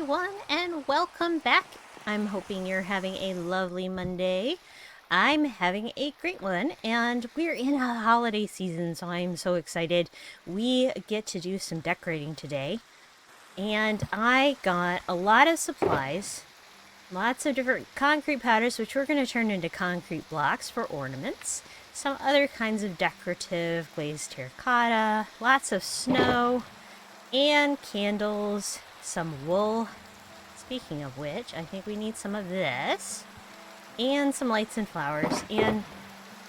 everyone, and welcome back. I'm hoping you're having a lovely Monday. I'm having a great one, and we're in a holiday season, so I'm so excited. We get to do some decorating today, and I got a lot of supplies, lots of different concrete powders, which we're going to turn into concrete blocks for ornaments, some other kinds of decorative glazed terracotta, lots of snow, and candles, some wool. Speaking of which, I think we need some of this, and some lights and flowers, and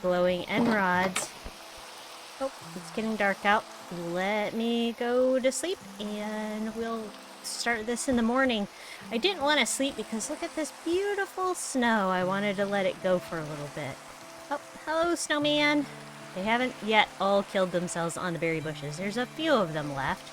glowing end rods. Oh, it's getting dark out. Let me go to sleep, and we'll start this in the morning. I didn't want to sleep because look at this beautiful snow. I wanted to let it go for a little bit. Oh, hello, snowman. They haven't yet all killed themselves on the berry bushes. There's a few of them left.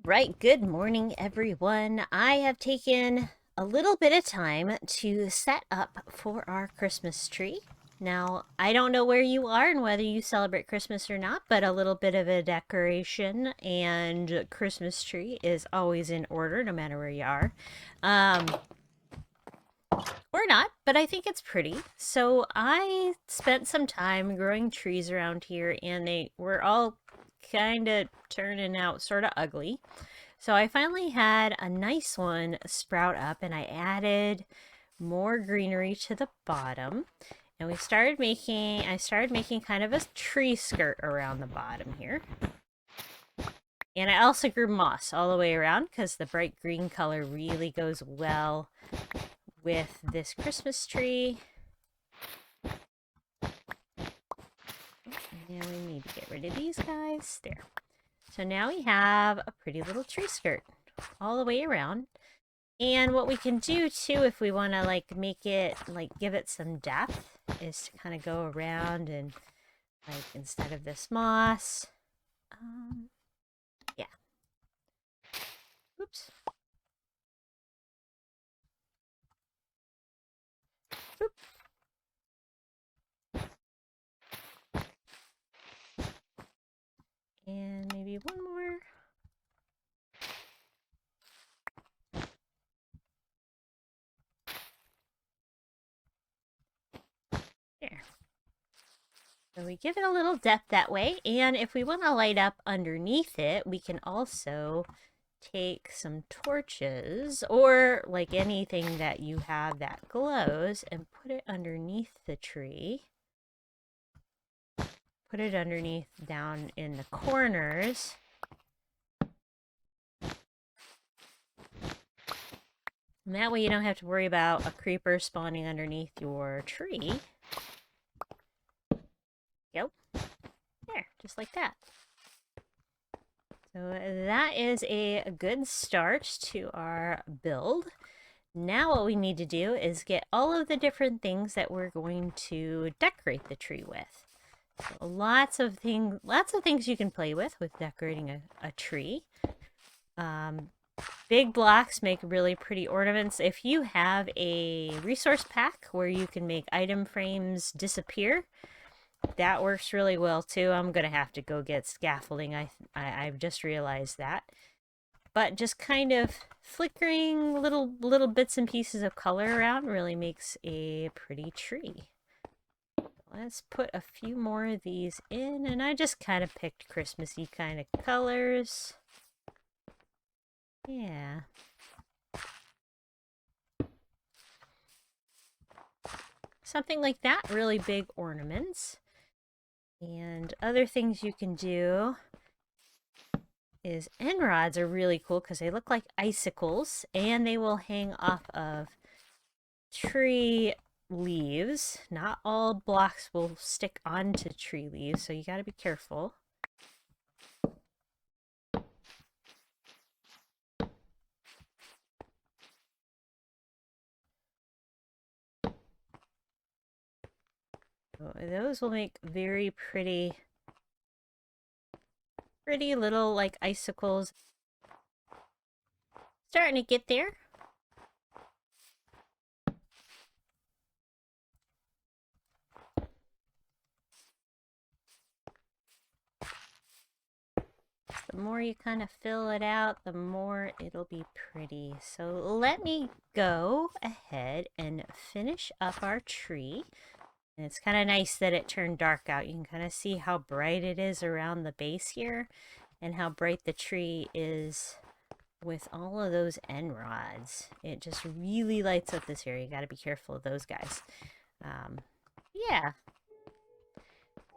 Right, good morning, everyone. I have taken a little bit of time to set up for our Christmas tree. Now, I don't know where you are and whether you celebrate Christmas or not, but a little bit of a decoration and Christmas tree is always in order, no matter where you are. Or not, but I think it's pretty. So I spent some time growing trees around here, and they were all kind of turning out sort of ugly. So I finally had a nice one sprout up, and I added more greenery to the bottom. And I started making kind of a tree skirt around the bottom here. And I also grew moss all the way around because the bright green color really goes well with this Christmas tree. Now we need to get rid of these guys. There. So now we have a pretty little tree skirt all the way around. And what we can do too, if we want to like make it, like give it some depth, is to kind of go around and like instead of this moss, yeah. Oops. Oop. And maybe one more. There. So we give it a little depth that way, and if we want to light up underneath it, we can also take some torches or like anything that you have that glows and put it underneath the tree. Put it underneath down in the corners. And that way you don't have to worry about a creeper spawning underneath your tree. Yep. There, just like that. So that is a good start to our build. Now what we need to do is get all of the different things that we're going to decorate the tree with. So lots of things you can play with decorating a tree. Big blocks make really pretty ornaments. If you have a resource pack where you can make item frames disappear, that works really well too. I'm gonna have to go get scaffolding. I've just realized that. But just kind of flickering little bits and pieces of color around really makes a pretty tree. Let's put a few more of these in, and I just kind of picked Christmassy kind of colors. Yeah. Something like that, really big ornaments. And other things you can do is end rods are really cool because they look like icicles and they will hang off of tree leaves. Not all blocks will stick onto tree leaves, so you got to be careful. So those will make very pretty little like icicles. Starting to get there. The more you kind of fill it out, the more it'll be pretty. So let me go ahead and finish up our tree. And it's kind of nice that it turned dark out. You can kind of see how bright it is around the base here and how bright the tree is with all of those end rods. It just really lights up this area. You got to be careful of those guys. Yeah.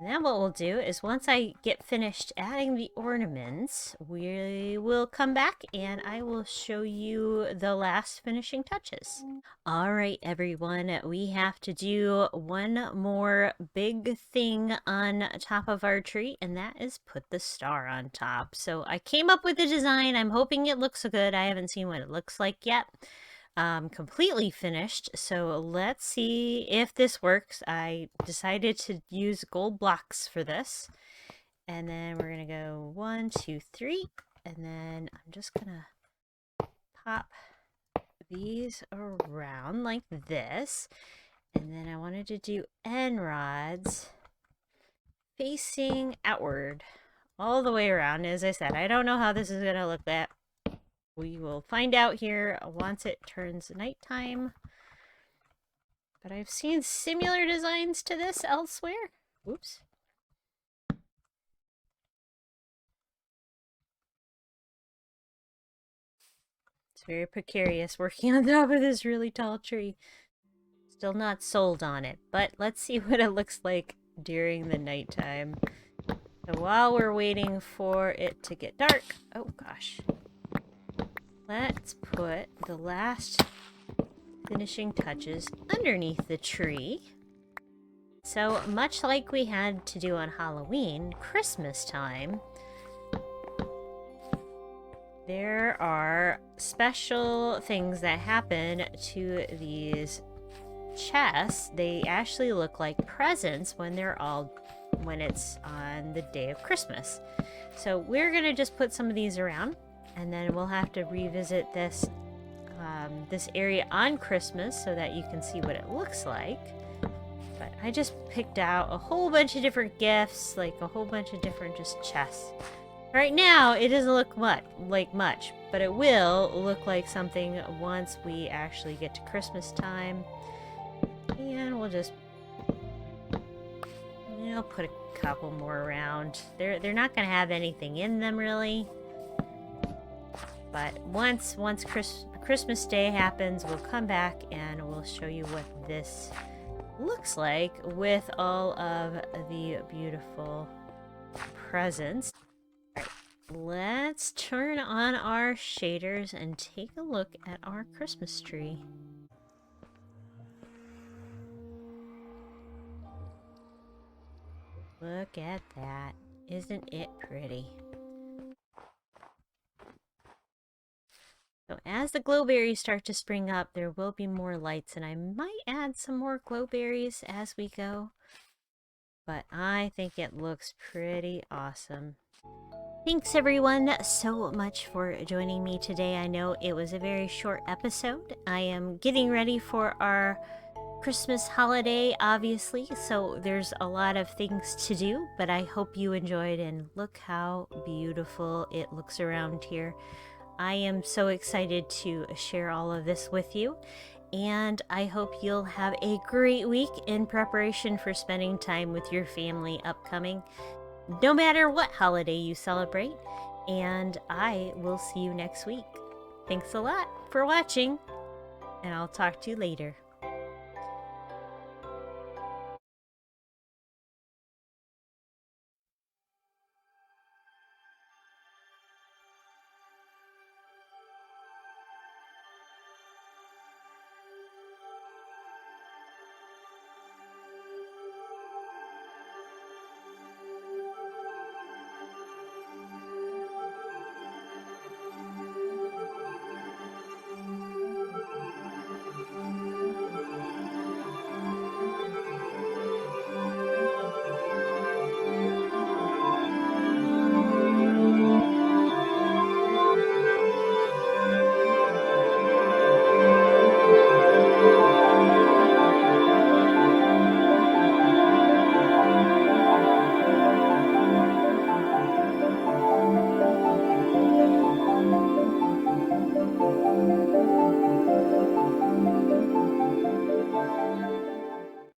Then what we'll do is once I get finished adding the ornaments, we will come back and I will show you the last finishing touches. All right, everyone, we have to do one more big thing on top of our tree, and that is put the star on top. So I came up with a design. I'm hoping it looks good. I haven't seen what it looks like yet. Completely finished, so let's see if this works. I decided to use gold blocks for this, and then we're gonna go 1, 2, 3, and then I'm just gonna pop these around like this, and then I wanted to do end rods facing outward all the way around. As I said, I don't know how this is gonna look. That we will find out here once it turns nighttime. But I've seen similar designs to this elsewhere. Oops. It's very precarious working on top of this really tall tree. Still not sold on it, but let's see what it looks like during the nighttime. So while we're waiting for it to get dark, oh gosh, let's put the last finishing touches underneath the tree. So much like we had to do on Halloween, Christmas time, there are special things that happen to these chests. They actually look like presents when it's on the day of Christmas. So we're gonna just put some of these around, and then we'll have to revisit this area on Christmas so that you can see what it looks like. But I just picked out a whole bunch of different gifts, like a whole bunch of different just chests. Right now, it doesn't look like much, but it will look like something once we actually get to Christmas time. And we'll just, put a couple more around. They're not going to have anything in them, really. But once Christmas Day happens, we'll come back and we'll show you what this looks like with all of the beautiful presents. All right, let's turn on our shaders and take a look at our Christmas tree. Look at that. Isn't it pretty? So as the glowberries start to spring up, there will be more lights, and I might add some more glowberries as we go. But I think it looks pretty awesome. Thanks everyone so much for joining me today. I know it was a very short episode. I am getting ready for our Christmas holiday, obviously, so there's a lot of things to do, but I hope you enjoyed, and look how beautiful it looks around here. I am so excited to share all of this with you, and I hope you'll have a great week in preparation for spending time with your family upcoming, no matter what holiday you celebrate, and I will see you next week. Thanks a lot for watching, and I'll talk to you later.